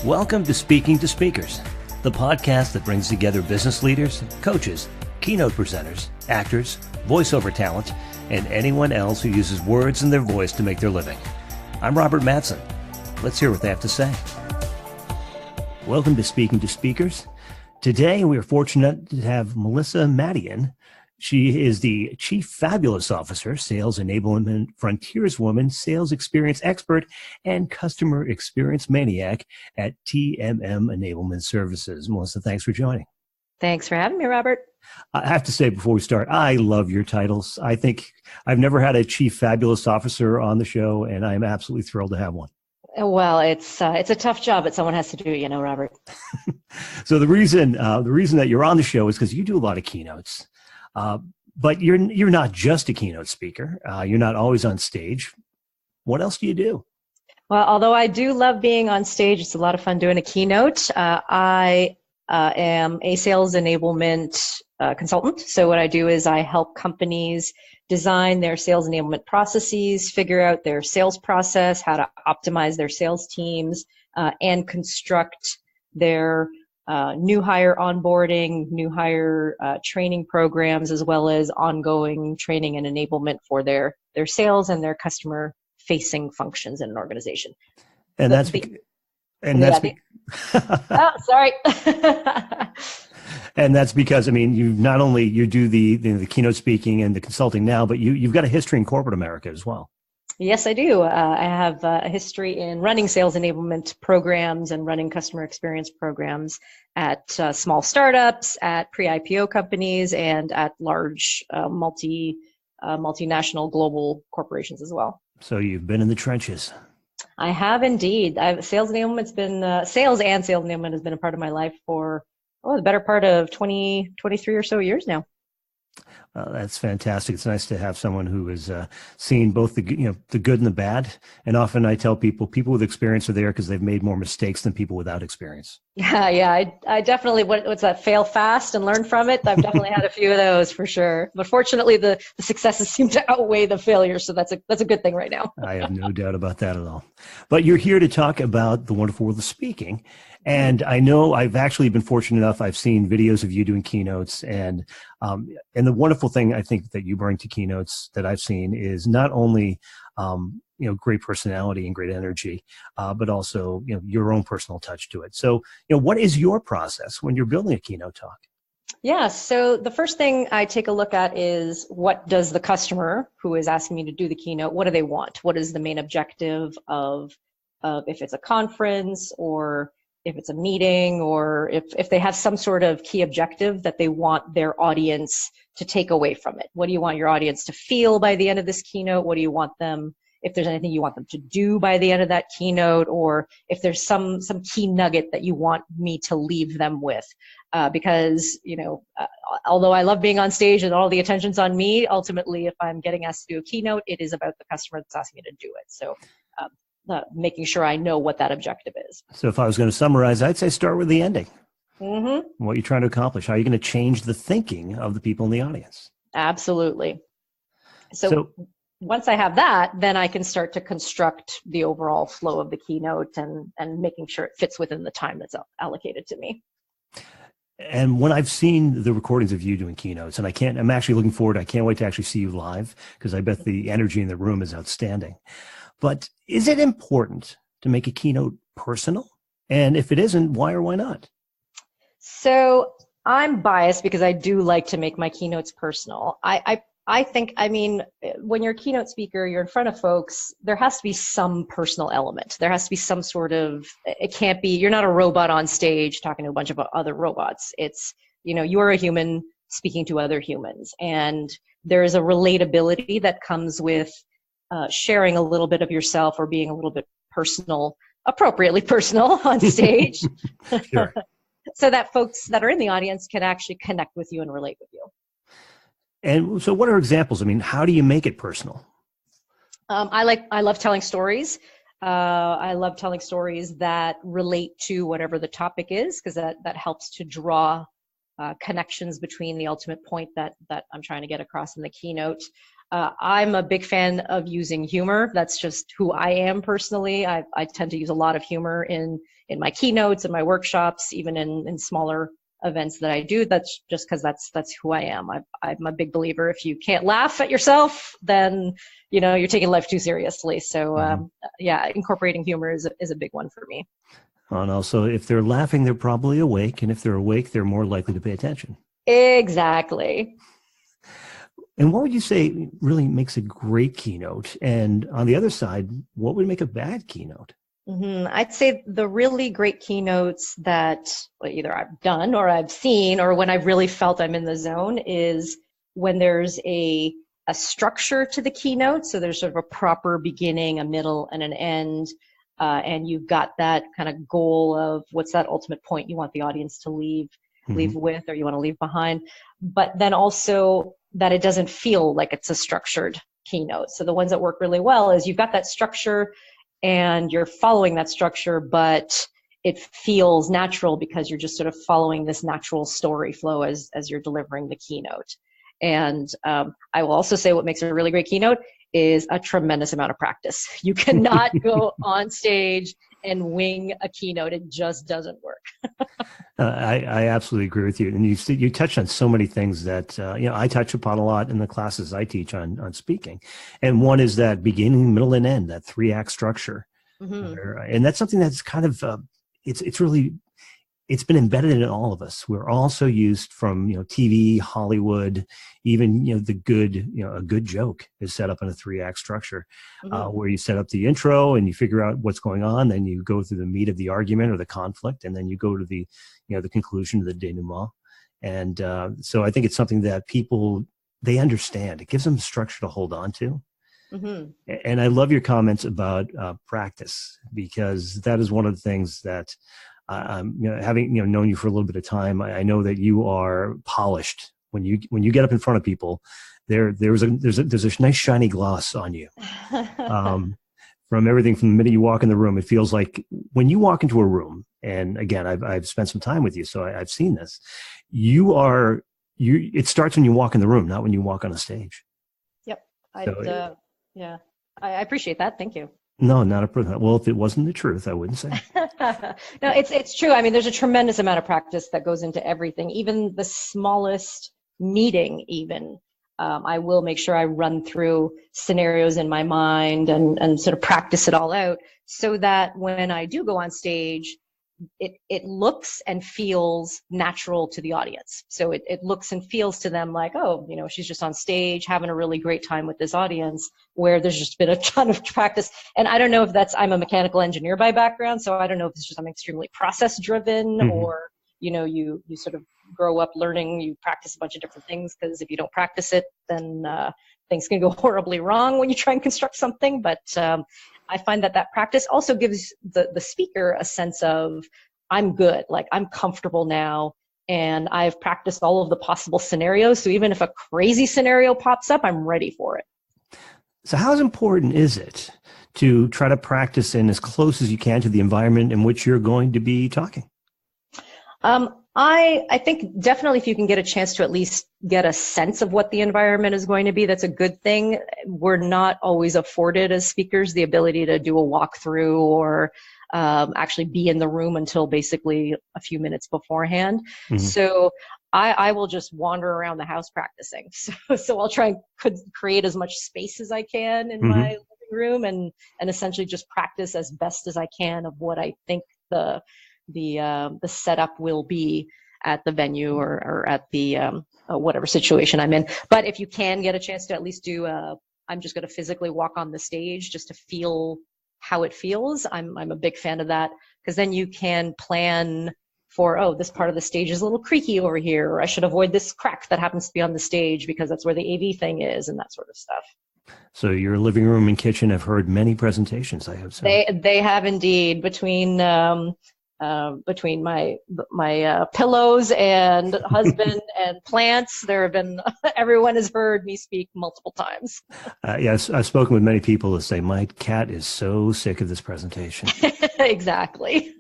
Welcome to Speaking to Speakers, the podcast that brings together business leaders, coaches, keynote presenters, actors, voiceover talent, and anyone else who uses words and their voice to make their living. I'm Robert Mattson. Let's hear what they have to say. Welcome to Speaking to Speakers. Today, we are fortunate to have Melissa Madian. She is the Chief Fabulous Officer, Sales Enablement Frontierswoman, Sales Experience Expert, and Customer Experience Maniac at TMM Enablement Services. Melissa, thanks for joining. Thanks for having me, Robert. I have to say before we start, I love your titles. I think I've never had a Chief Fabulous Officer on the show, and I'm absolutely thrilled to have one. Well, it's a tough job that someone has to do, Robert. So the reason that you're on the show is because you do a lot of keynotes. But you're not just a keynote speaker. You're not always on stage. What else do you do? Well, although I do love being on stage, it's a lot of fun doing a keynote. I am a sales enablement consultant. So what I do is I help companies design their sales enablement processes, figure out their sales process, how to optimize their sales teams, and construct their new hire onboarding, new hire training programs, as well as ongoing training and enablement for their sales and their customer facing functions in an organization. And oh, sorry. And that's because, you not only you do the keynote speaking and the consulting now, but you've got a history in corporate America as well. Yes, I do. I have a history in running sales enablement programs and running customer experience programs at small startups, at pre-IPO companies, and at large multinational global corporations as well. So you've been in the trenches. I have indeed. Sales enablement has been a part of my life for the better part of 23 or so years now. That's fantastic. It's nice to have someone who has seen both the good and the bad. And often I tell people with experience are there because they've made more mistakes than people without experience. Yeah. I definitely, what's that? Fail fast and learn from it. I've definitely had a few of those for sure. But fortunately, the successes seem to outweigh the failures. So that's a good thing right now. I have no doubt about that at all. But you're here to talk about the wonderful world of speaking. And I know I've actually been fortunate enough. I've seen videos of you doing keynotes, and the wonderful thing I think that you bring to keynotes that I've seen is not only great personality and great energy, but also your own personal touch to it. So what is your process when you're building a keynote talk? Yeah, so the first thing I take a look at is what does the customer who is asking me to do the keynote, what do they want? What is the main objective of if it's a conference or if it's a meeting, or if they have some sort of key objective that they want their audience to take away from it. What do you want your audience to feel by the end of this keynote? What do you want them, if there's anything you want them to do by the end of that keynote, or if there's some key nugget that you want me to leave them with? Because, although I love being on stage and all the attention's on me, ultimately, if I'm getting asked to do a keynote, it is about the customer that's asking me to do it. So, making sure I know what that objective is. So if I was going to summarize, I'd say start with the ending. Mm-hmm. What you're trying to accomplish. How are you going to change the thinking of the people in the audience? Absolutely. So once I have that, then I can start to construct the overall flow of the keynote and making sure it fits within the time that's allocated to me. And when I've seen the recordings of you doing keynotes, and I'm actually looking forward, I can't wait to actually see you live, because I bet the energy in the room is outstanding. But is it important to make a keynote personal? And if it isn't, why or why not? So I'm biased because I do like to make my keynotes personal. I think, when you're a keynote speaker, you're in front of folks, there has to be some personal element. There has to be some sort of, it can't be, you're not a robot on stage talking to a bunch of other robots. It's, you are a human speaking to other humans. And there is a relatability that comes with sharing a little bit of yourself or being a little bit personal, appropriately personal on stage. Sure. So that folks that are in the audience can actually connect with you and relate with you. And so what are examples? How do you make it personal? I love telling stories. I love telling stories that relate to whatever the topic is, because that helps to draw connections between the ultimate point that I'm trying to get across in the keynote. I'm a big fan of using humor. That's just who I am personally. I tend to use a lot of humor in my keynotes and my workshops, even in smaller events that I do. That's just because that's who I am. I'm a big believer. If you can't laugh at yourself, then you're taking life too seriously. So yeah, incorporating humor is a big one for me. And also, if they're laughing, they're probably awake, and if they're awake, they're more likely to pay attention. Exactly. And what would you say really makes a great keynote? And on the other side, what would make a bad keynote? I'd say the really great keynotes that either I've done or I've seen, or when I've really felt I'm in the zone, is when there's a structure to the keynote. So there's sort of a proper beginning, a middle, and an end. And you've got that kind of goal of what's that ultimate point you want the audience to leave with, or you want to leave behind. But then also that it doesn't feel like it's a structured keynote. So the ones that work really well is you've got that structure and you're following that structure, but it feels natural because you're just sort of following this natural story flow as you're delivering the keynote. And I will also say what makes a really great keynote is a tremendous amount of practice. You cannot go on stage and wing a keynote. It just doesn't work. I absolutely agree with you. And you touched on so many things that I touch upon a lot in the classes I teach on speaking. And one is that beginning, middle, and end, that 3-act structure. And that's something that's kind of it's been embedded in all of us. We're also used from TV, Hollywood, even a good joke is set up in a 3-act structure, where you set up the intro and you figure out what's going on, then you go through the meat of the argument or the conflict, and then you go to the the conclusion of the denouement. And so I think it's something that people, they understand. It gives them structure to hold on to. And I love your comments about practice, because that is one of the things that having known you for a little bit of time, I know that you are polished. When you get up in front of people, there's a nice shiny gloss on you. From everything from the minute you walk in the room, it feels like when you walk into a room, and again, I've spent some time with you, so I've seen this. It starts when you walk in the room, not when you walk on a stage. Yep. Yeah, I appreciate that. Thank you. No, not a problem. Well, if it wasn't the truth, I wouldn't say. No, it's true. I mean, there's a tremendous amount of practice that goes into everything, even the smallest meeting, even. I will make sure I run through scenarios in my mind and sort of practice it all out so that when I do go on stage, it looks and feels natural to the audience. So it looks and feels to them like, oh, she's just on stage having a really great time with this audience, where there's just been a ton of practice. And I don't know if I'm a mechanical engineer by background, so I don't know if it's just I'm extremely process driven, or you sort of grow up learning, you practice a bunch of different things, because if you don't practice it, then things can go horribly wrong when you try and construct something. But I find that practice also gives the speaker a sense of, I'm good, like I'm comfortable now, and I've practiced all of the possible scenarios. So even if a crazy scenario pops up, I'm ready for it. So how important is it to try to practice in as close as you can to the environment in which you're going to be talking? I think definitely if you can get a chance to at least get a sense of what the environment is going to be, that's a good thing. We're not always afforded as speakers the ability to do a walkthrough or actually be in the room until basically a few minutes beforehand. So I will just wander around the house practicing. So I'll try and create as much space as I can in my living room and essentially just practice as best as I can of what I think the setup will be at the venue or at the whatever situation I'm in. But if you can get a chance to at least do I'm just going to physically walk on the stage just to feel how it feels, I'm a big fan of that, because then you can plan for, oh, this part of the stage is a little creaky over here, or I should avoid this crack that happens to be on the stage because that's where the AV thing is, and that sort of stuff. So your living room and kitchen have heard many presentations, I have. They have indeed, between my pillows and husband and plants, there have been, everyone has heard me speak multiple times. Yes, I've spoken with many people that say, my cat is so sick of this presentation. Exactly.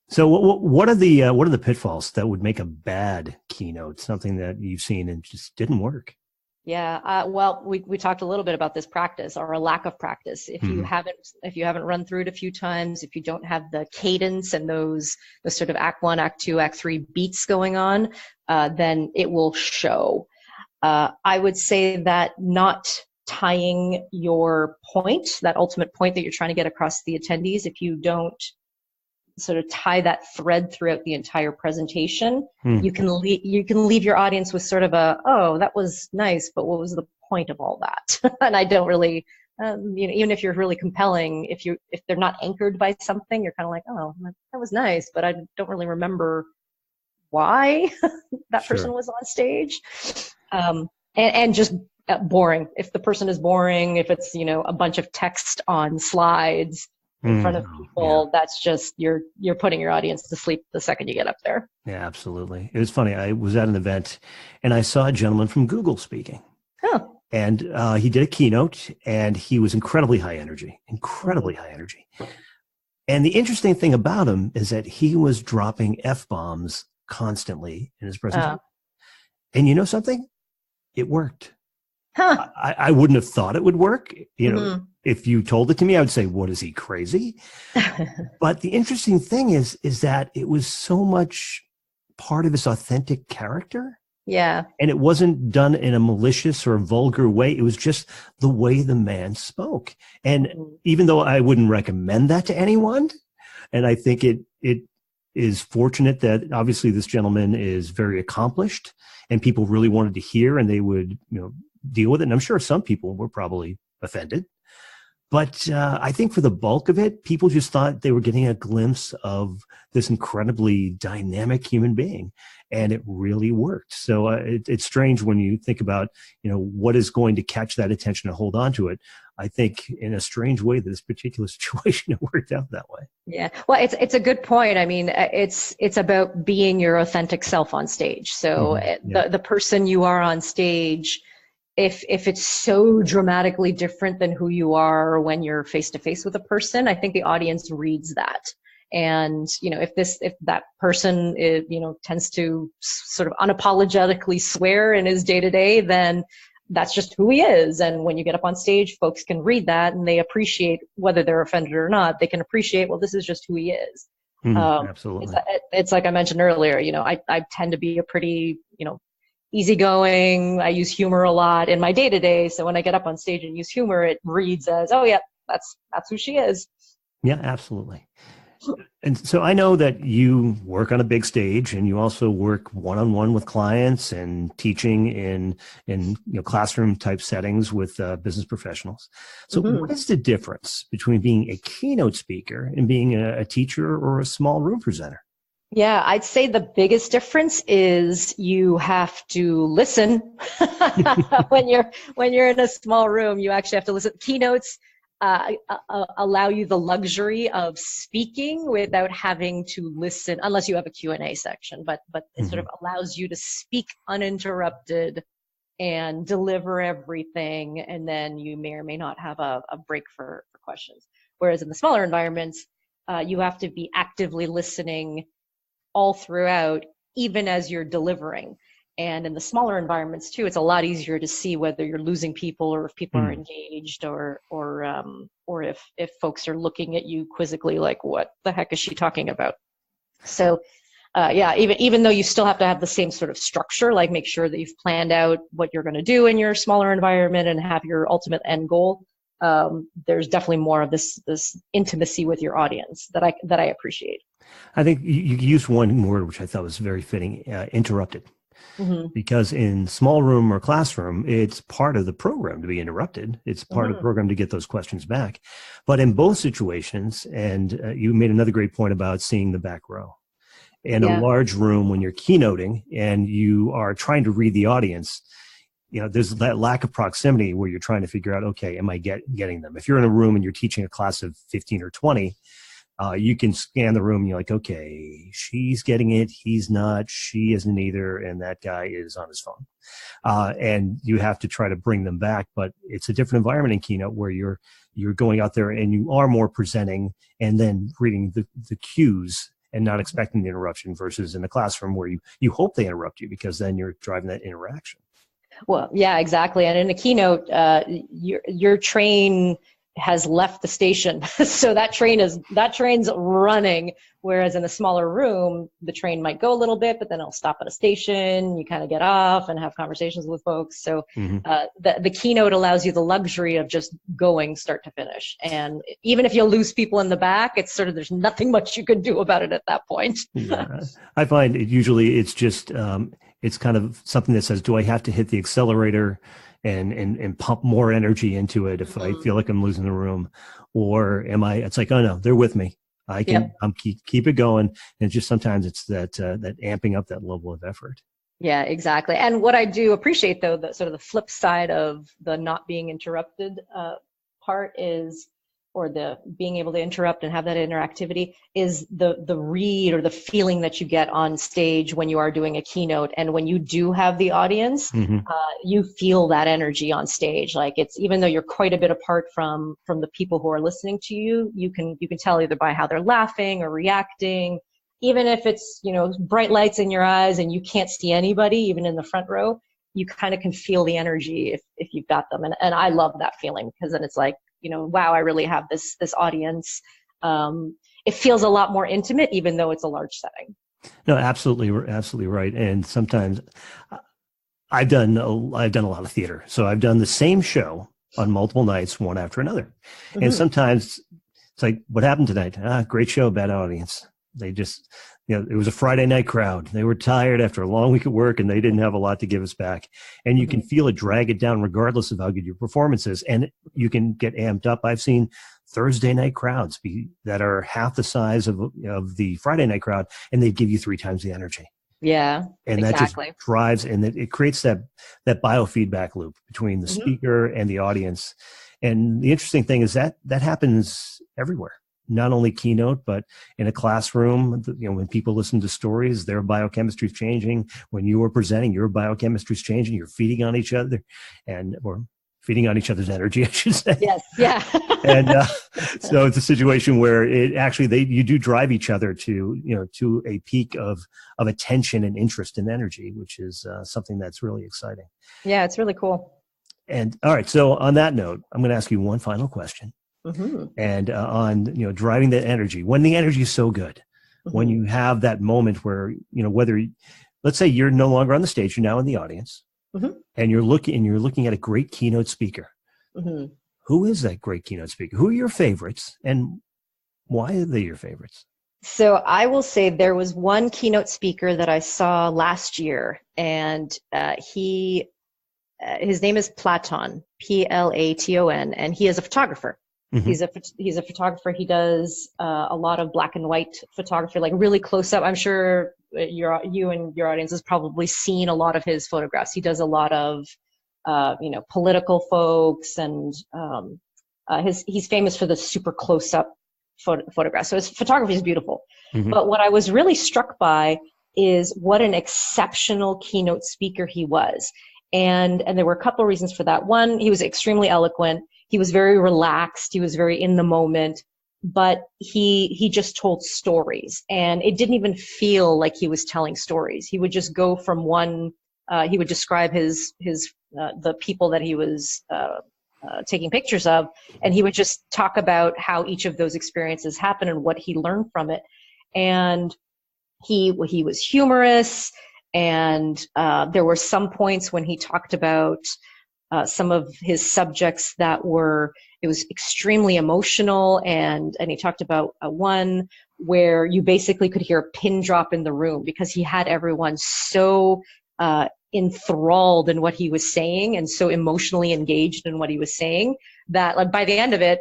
So what are the pitfalls that would make a bad keynote, something that you've seen and just didn't work? Yeah, well, we talked a little bit about this practice or a lack of practice. If you haven't run through it a few times, if you don't have the cadence and the sort of act 1, act 2, act 3 beats going on, then it will show. I would say that not tying your point, that ultimate point that you're trying to get across to the attendees, if you don't sort of tie that thread throughout the entire presentation, you can leave your audience with sort of oh, that was nice, but what was the point of all that? And I don't really, even if you're really compelling, if they're not anchored by something, you're kind of like, oh, that was nice, but I don't really remember why that person was on stage. And just boring. If the person is boring, if it's, a bunch of text on slides in front of people, that's just, you're putting your audience to sleep the second you get up there. Yeah, absolutely. It was funny. I was at an event and I saw a gentleman from Google speaking. Oh. And he did a keynote and he was incredibly high energy. And the interesting thing about him is that he was dropping F-bombs constantly in his presentation. And you know something? It worked. Huh. I wouldn't have thought it would work. If you told it to me, I would say, what, is he crazy? But the interesting thing is that it was so much part of his authentic character. Yeah. And it wasn't done in a malicious or vulgar way. It was just the way the man spoke. And even though I wouldn't recommend that to anyone, and I think it is fortunate that obviously this gentleman is very accomplished and people really wanted to hear and they would, deal with it. And I'm sure some people were probably offended. But I think for the bulk of it, people just thought they were getting a glimpse of this incredibly dynamic human being. And it really worked. So it's strange when you think about, what is going to catch that attention and hold on to it. I think in a strange way, this particular situation, it worked out that way. Yeah. Well, it's a good point. I mean, it's about being your authentic self on stage. So the person you are on stage, if it's so dramatically different than who you are when you're face to face with a person, I think the audience reads that. And, if that person is, tends to sort of unapologetically swear in his day to day, then that's just who he is. And when you get up on stage, folks can read that and they appreciate, whether they're offended or not, they can appreciate, well, this is just who he is. Absolutely. It's like I mentioned earlier, I tend to be a pretty, easygoing. I use humor a lot in my day to day. So when I get up on stage and use humor, it reads as, oh yeah, that's who she is. Yeah, absolutely. And so I know that you work on a big stage and you also work one-on-one with clients and teaching in classroom type settings with business professionals. So what is the difference between being a keynote speaker and being a teacher or a small room presenter? Yeah, I'd say the biggest difference is you have to listen. When you're in a small room, you actually have to listen. Keynotes allow you the luxury of speaking without having to listen, unless you have a Q&A section, but it sort of allows you to speak uninterrupted and deliver everything, and then you may or may not have a break for questions. Whereas in the smaller environments, you have to be actively listening all throughout, even as you're delivering. And in the smaller environments too, it's a lot easier to see whether you're losing people or if people are engaged or if folks are looking at you quizzically like, what the heck is she talking about? So even though you still have to have the same sort of structure, like make sure that you've planned out what you're going to do in your smaller environment and have your ultimate end goal, there's definitely more of this intimacy with your audience that I appreciate. I think you used one word which I thought was very fitting, interrupted. Because in small room or classroom, it's part of the program to be interrupted. It's part of the program to get those questions back. But in both situations, and you made another great point about seeing the back row. In a large room, when you're keynoting and you are trying to read the audience, there's that lack of proximity where you're trying to figure out, okay, am I getting them? If you're in a room and you're teaching a class of 15 or 20, you can scan the room and you're like, okay, she's getting it, he's not, she isn't either, and that guy is on his phone. And you have to try to bring them back, but it's a different environment in Keynote where you're going out there and you are more presenting and then reading the cues and not expecting the interruption versus in the classroom where you hope they interrupt you because then you're driving that interaction. Well, yeah, exactly. And in a keynote, your train has left the station, so that train's running. Whereas in a smaller room, the train might go a little bit, but then it'll stop at a station. You kind of get off and have conversations with folks. So the keynote allows you the luxury of just going start to finish. And even if you lose people in the back, it's sort of there's nothing much you can do about it at that point. Yeah. I find it's just it's kind of something that says, do I have to hit the accelerator and pump more energy into it if I feel like I'm losing the room, or it's like, oh no, they're with me. I can keep it going. And just sometimes it's that amping up that level of effort. Yeah, exactly. And what I do appreciate, though, the sort of the flip side of the not being interrupted part is, or the being able to interrupt and have that interactivity, is the read or the feeling that you get on stage when you are doing a keynote. And when you do have the audience, you feel that energy on stage. Like, it's, even though you're quite a bit apart from the people who are listening to you, you can tell either by how they're laughing or reacting, even if it's, bright lights in your eyes and you can't see anybody, even in the front row, you kind of can feel the energy if you've got them. And I love that feeling, because then it's like, wow, I really have this audience. It feels a lot more intimate, even though it's a large setting. No, absolutely right. And sometimes I've done a lot of theater, so I've done the same show on multiple nights, one after another. And sometimes it's like, what happened tonight? Great show, bad audience. They just, it was a Friday night crowd. They were tired after a long week of work, and they didn't have a lot to give us back. And you can feel it drag it down regardless of how good your performance is. And you can get amped up. I've seen Thursday night crowds that are half the size of the Friday night crowd, and they give you 3 times the energy. Yeah, and exactly. That just drives, and it creates that biofeedback loop between the speaker and the audience. And the interesting thing is that happens everywhere. Not only Keynote, but in a classroom, when people listen to stories, their biochemistry is changing. When you are presenting, your biochemistry is changing. You're feeding on each other, or feeding on each other's energy, I should say. Yes, yeah. And so it's a situation where you do drive each other to a peak of attention and interest and energy, which is something that's really exciting. Yeah, it's really cool. And all right, so on that note, I'm going to ask you one final question. And on driving that energy, when the energy is so good, when you have that moment where let's say you're no longer on the stage, you're now in the audience, and you're looking at a great keynote speaker. Who is that great keynote speaker? Who are your favorites, and why are they your favorites? So I will say there was one keynote speaker that I saw last year, and his name is Platon, Platon, and he is a photographer. He's a photographer. He does a lot of black and white photography, like really close up. I'm sure you and your audience has probably seen a lot of his photographs. He does a lot of political folks, and he's famous for the super close up photographs. So his photography is beautiful. But what I was really struck by is what an exceptional keynote speaker he was. And there were a couple of reasons for that. One, he was extremely eloquent. He was very relaxed. He was very in the moment, but he just told stories, and it didn't even feel like he was telling stories. He would just go from one. He would describe the people that he was taking pictures of, and he would just talk about how each of those experiences happened and what he learned from it. And he was humorous, and there were some points when he talked about some of his subjects it was extremely emotional, and he talked about one where you basically could hear a pin drop in the room because he had everyone so enthralled in what he was saying and so emotionally engaged in what he was saying that, like, by the end of it,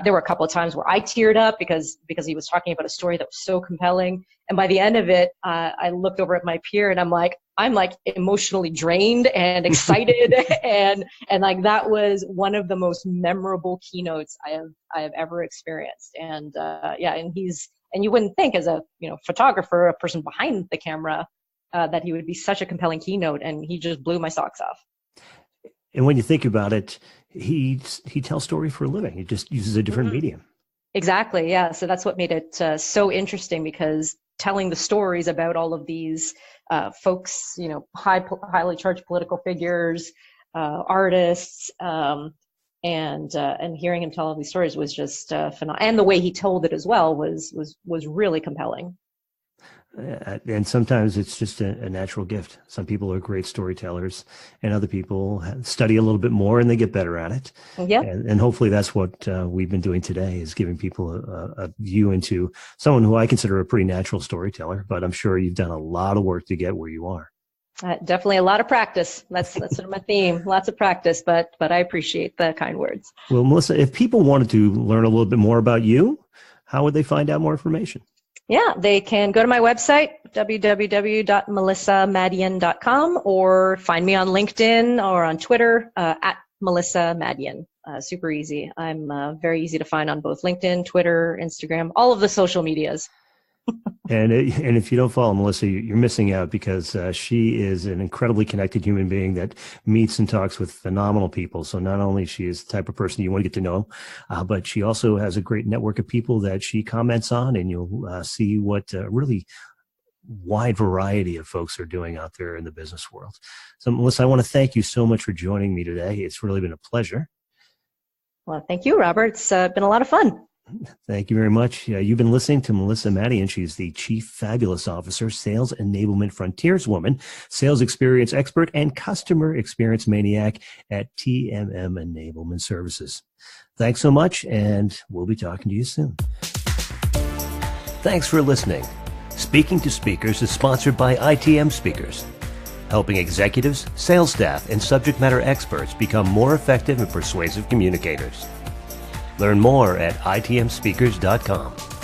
there were a couple of times where I teared up because he was talking about a story that was so compelling. And by the end of it, I looked over at my peer and I'm like emotionally drained and excited. and like, that was one of the most memorable keynotes I have ever experienced. And and you wouldn't think, as a photographer, a person behind the camera, that he would be such a compelling keynote, and he just blew my socks off. And when you think about it, he tells stories for a living. He just uses a different medium. Exactly. Yeah. So that's what made it so interesting, because telling the stories about all of these folks, you know, highly charged political figures, artists, and hearing him tell all these stories was just phenomenal. And the way he told it as well was really compelling. And sometimes it's just a natural gift. Some people are great storytellers, and other people study a little bit more and they get better at it. Yeah. And hopefully that's what we've been doing today, is giving people a view into someone who I consider a pretty natural storyteller, but I'm sure you've done a lot of work to get where you are. Definitely a lot of practice. That's sort of my theme. Lots of practice, but I appreciate the kind words. Well, Melissa, if people wanted to learn a little bit more about you, how would they find out more information? Yeah, they can go to my website, www.melissamadian.com, or find me on LinkedIn or on Twitter at Melissa Madian. Super easy. I'm very easy to find on both LinkedIn, Twitter, Instagram, all of the social medias. And if you don't follow Melissa, you're missing out, because she is an incredibly connected human being that meets and talks with phenomenal people. So not only she is the type of person you want to get to know, but she also has a great network of people that she comments on, and you'll see what really wide variety of folks are doing out there in the business world. So Melissa, I want to thank you so much for joining me today. It's really been a pleasure. Well, thank you, Robert. It's been a lot of fun. Thank you very much. You've been listening to Melissa Madian. She's the Chief Fabulous Officer, Sales Enablement Frontierswoman, Sales Experience Expert, and Customer Experience Maniac at TMM Enablement Services. Thanks so much, and we'll be talking to you soon. Thanks for listening. Speaking to Speakers is sponsored by ITM Speakers, helping executives, sales staff, and subject matter experts become more effective and persuasive communicators. Learn more at itmspeakers.com.